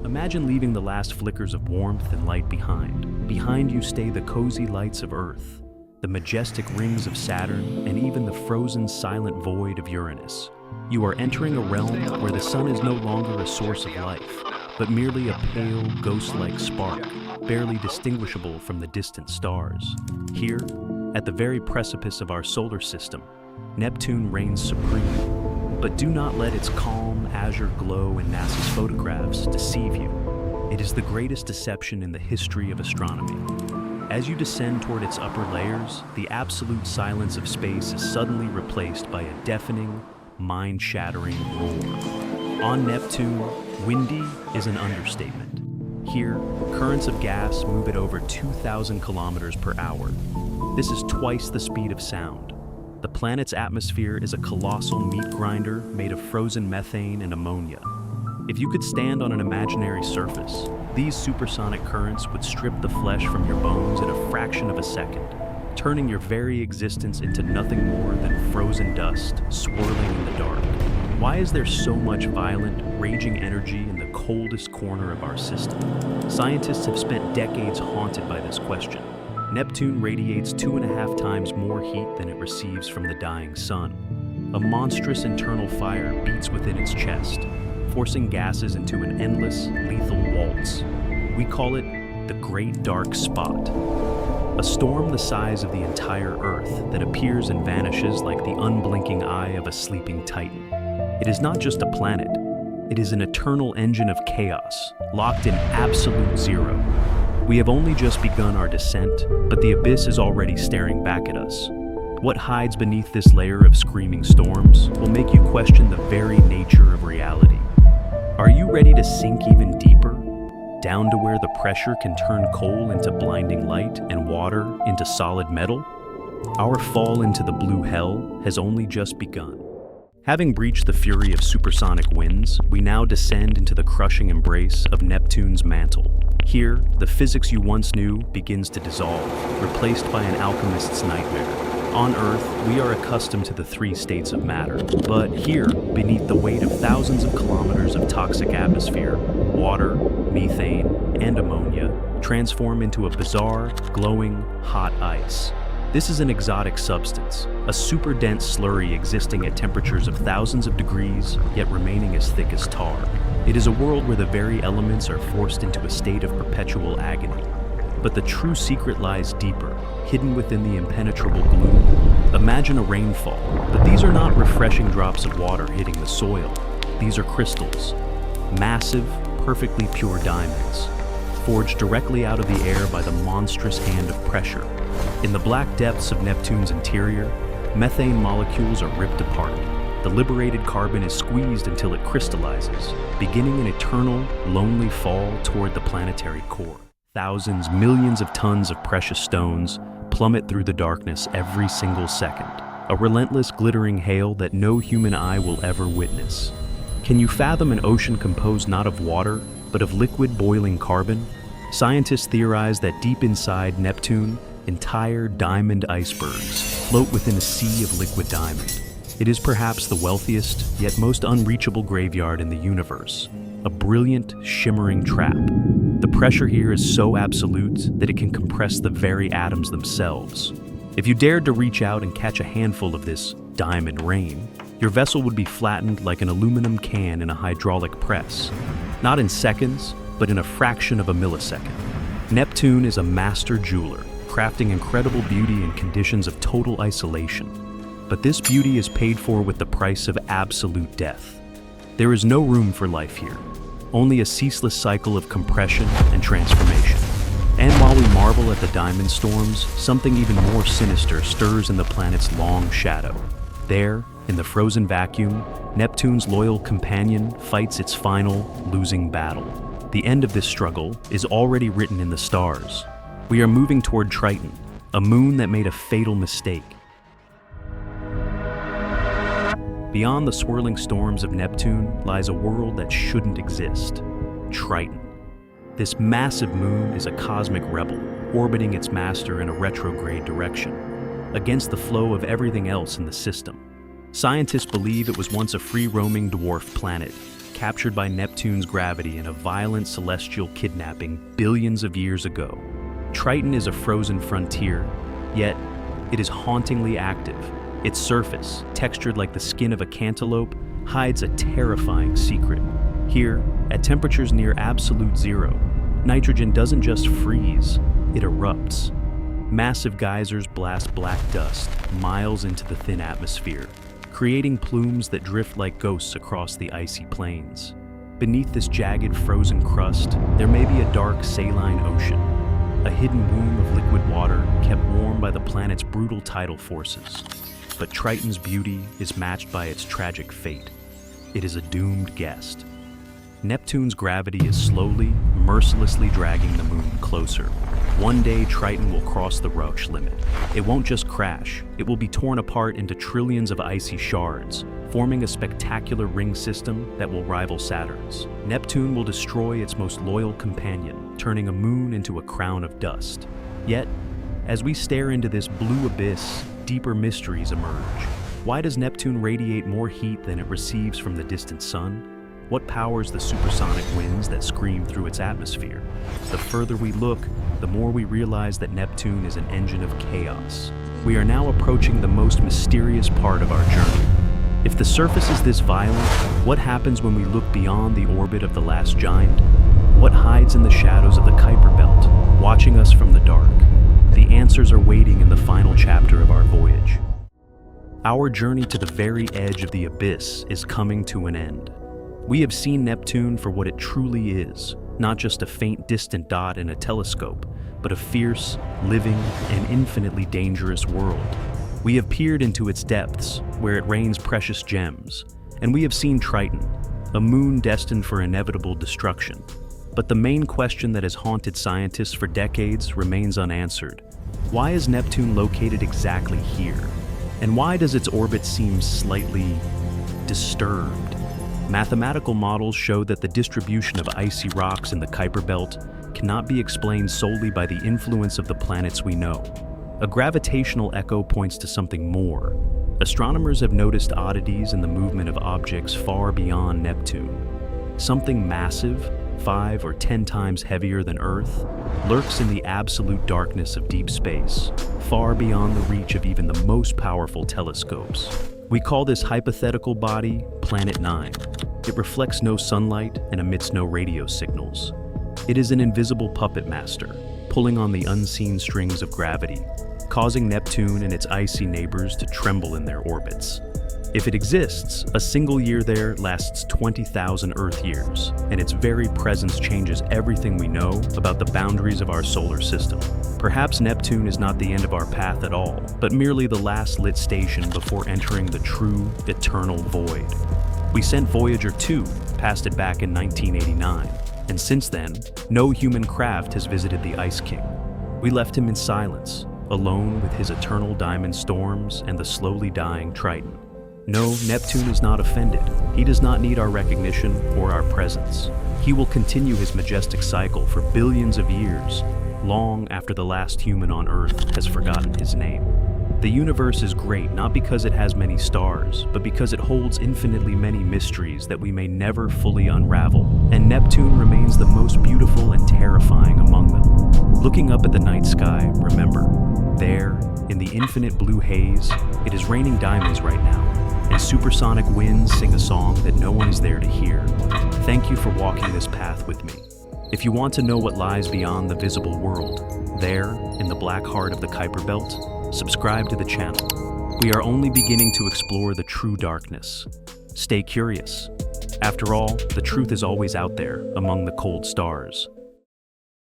Imagine leaving the last flickers of warmth and light behind. Behind you stay the cozy lights of Earth, the majestic rings of Saturn, and even the frozen, silent void of Uranus. You are entering a realm where the sun is no longer a source of life, but merely a pale, ghost-like spark, barely distinguishable from the distant stars. Here, at the very precipice of our solar system, Neptune reigns supreme. But do not let its calm, azure glow in NASA's photographs deceive you. It is the greatest deception in the history of astronomy. As you descend toward its upper layers, the absolute silence of space is suddenly replaced by a deafening, mind-shattering roar. On Neptune, windy is an understatement. Here, currents of gas move at over 2,000 kilometers per hour. This is twice the speed of sound. The planet's atmosphere is a colossal meat grinder made of frozen methane and ammonia. If you could stand on an imaginary surface, these supersonic currents would strip the flesh from your bones in a fraction of a second, turning your very existence into nothing more than frozen dust swirling in the dark. Why is there so much violent, raging energy in the coldest corner of our system? Scientists have spent decades haunted by this question. Neptune radiates 2.5 times more heat than it receives from the dying sun. A monstrous internal fire beats within its chest, forcing gases into an endless, lethal waltz. We call it the Great Dark Spot, a storm the size of the entire Earth that appears and vanishes like the unblinking eye of a sleeping titan. It is not just a planet, it is an eternal engine of chaos, locked in absolute zero. We have only just begun our descent, but the abyss is already staring back at us. What hides beneath this layer of screaming storms will make you question the very nature of reality. Are you ready to sink even deeper, down to where the pressure can turn coal into blinding light and water into solid metal? Our fall into the blue hell has only just begun. Having breached the fury of supersonic winds, we now descend into the crushing embrace of Neptune's mantle. Here, the physics you once knew begins to dissolve, replaced by an alchemist's nightmare. On Earth, we are accustomed to the 3 states of matter, but here, beneath the weight of thousands of kilometers of toxic atmosphere, water, methane, and ammonia transform into a bizarre, glowing, hot ice. This is an exotic substance, a super-dense slurry existing at temperatures of thousands of degrees, yet remaining as thick as tar. It is a world where the very elements are forced into a state of perpetual agony. But the true secret lies deeper, hidden within the impenetrable gloom. Imagine a rainfall, but these are not refreshing drops of water hitting the soil. These are crystals, massive, perfectly pure diamonds, forged directly out of the air by the monstrous hand of pressure. In the black depths of Neptune's interior, methane molecules are ripped apart. The liberated carbon is squeezed until it crystallizes, beginning an eternal, lonely fall toward the planetary core. Thousands, millions of tons of precious stones plummet through the darkness every single second, a relentless, glittering hail that no human eye will ever witness. Can you fathom an ocean composed not of water, but of liquid boiling carbon? Scientists theorize that deep inside Neptune, entire diamond icebergs float within a sea of liquid diamond. It is perhaps the wealthiest, yet most unreachable graveyard in the universe, a brilliant, shimmering trap. The pressure here is so absolute that it can compress the very atoms themselves. If you dared to reach out and catch a handful of this diamond rain, your vessel would be flattened like an aluminum can in a hydraulic press, not in seconds, but in a fraction of a millisecond. Neptune is a master jeweler, crafting incredible beauty in conditions of total isolation. But this beauty is paid for with the price of absolute death. There is no room for life here, only a ceaseless cycle of compression and transformation. And while we marvel at the diamond storms, something even more sinister stirs in the planet's long shadow. There, in the frozen vacuum, Neptune's loyal companion fights its final, losing battle. The end of this struggle is already written in the stars. We are moving toward Triton, a moon that made a fatal mistake. Beyond the swirling storms of Neptune lies a world that shouldn't exist, Triton. This massive moon is a cosmic rebel, orbiting its master in a retrograde direction, against the flow of everything else in the system. Scientists believe it was once a free-roaming dwarf planet, captured by Neptune's gravity in a violent celestial kidnapping billions of years ago. Triton is a frozen frontier, yet it is hauntingly active. Its surface, textured like the skin of a cantaloupe, hides a terrifying secret. Here, at temperatures near absolute zero, nitrogen doesn't just freeze, it erupts. Massive geysers blast black dust miles into the thin atmosphere, creating plumes that drift like ghosts across the icy plains. Beneath this jagged, frozen crust, there may be a dark, saline ocean, a hidden womb of liquid water kept warm by the planet's brutal tidal forces. But Triton's beauty is matched by its tragic fate. It is a doomed guest. Neptune's gravity is slowly, mercilessly dragging the moon closer. One day, Triton will cross the Roche limit. It won't just crash, it will be torn apart into trillions of icy shards, forming a spectacular ring system that will rival Saturn's. Neptune will destroy its most loyal companion, turning a moon into a crown of dust. Yet, as we stare into this blue abyss, deeper mysteries emerge. Why does Neptune radiate more heat than it receives from the distant sun? What powers the supersonic winds that scream through its atmosphere? The further we look, the more we realize that Neptune is an engine of chaos. We are now approaching the most mysterious part of our journey. If the surface is this violent, what happens when we look beyond the orbit of the last giant? What hides in the shadows of the Kuiper Belt, watching us from the dark? The answers are waiting in the final chapter of our voyage. Our journey to the very edge of the abyss is coming to an end. We have seen Neptune for what it truly is, not just a faint distant dot in a telescope, but a fierce, living, and infinitely dangerous world. We have peered into its depths, where it rains precious gems, and we have seen Triton, a moon destined for inevitable destruction. But the main question that has haunted scientists for decades remains unanswered. Why is Neptune located exactly here? And why does its orbit seem slightly disturbed? Mathematical models show that the distribution of icy rocks in the Kuiper Belt cannot be explained solely by the influence of the planets we know. A gravitational echo points to something more. Astronomers have noticed oddities in the movement of objects far beyond Neptune. Something massive, 5 or 10 times heavier than Earth, lurks in the absolute darkness of deep space, far beyond the reach of even the most powerful telescopes. We call this hypothetical body Planet 9. It reflects no sunlight and emits no radio signals. It is an invisible puppet master, pulling on the unseen strings of gravity, causing Neptune and its icy neighbors to tremble in their orbits. If it exists, a single year there lasts 20,000 Earth years, and its very presence changes everything we know about the boundaries of our solar system. Perhaps Neptune is not the end of our path at all, but merely the last lit station before entering the true, eternal void. We sent Voyager 2, past it back in 1989, and since then, no human craft has visited the Ice King. We left him in silence, alone with his eternal diamond storms and the slowly dying Triton. No, Neptune is not offended. He does not need our recognition or our presence. He will continue his majestic cycle for billions of years, long after the last human on Earth has forgotten his name. The universe is great not because it has many stars, but because it holds infinitely many mysteries that we may never fully unravel, and Neptune remains the most beautiful and terrifying among them. Looking up at the night sky, remember, there, in the infinite blue haze, it is raining diamonds right now, and supersonic winds sing a song that no one is there to hear. Thank you for walking this path with me. If you want to know what lies beyond the visible world, there, in the black heart of the Kuiper Belt, subscribe to the channel. We are only beginning to explore the true darkness. Stay curious. After all, the truth is always out there, among the cold stars.